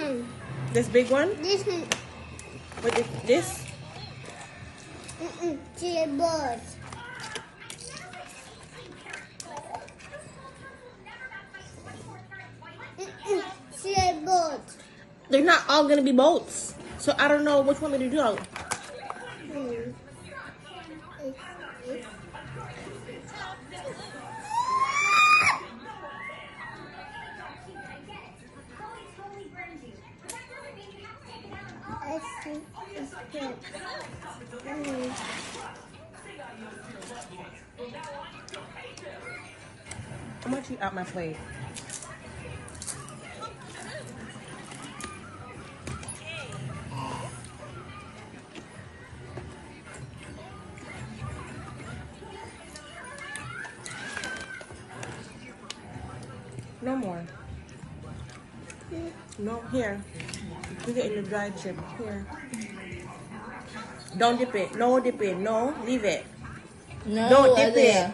one. This big one? This one. What this? Chili balls. Chili balls. They're not all gonna be bolts. So I don't know which one to do. I'm gonna eat out my plate. No more. No, here. You get in the dry chip. Here. Don't dip it. No, dip it. No, leave it. No, Don't dip it.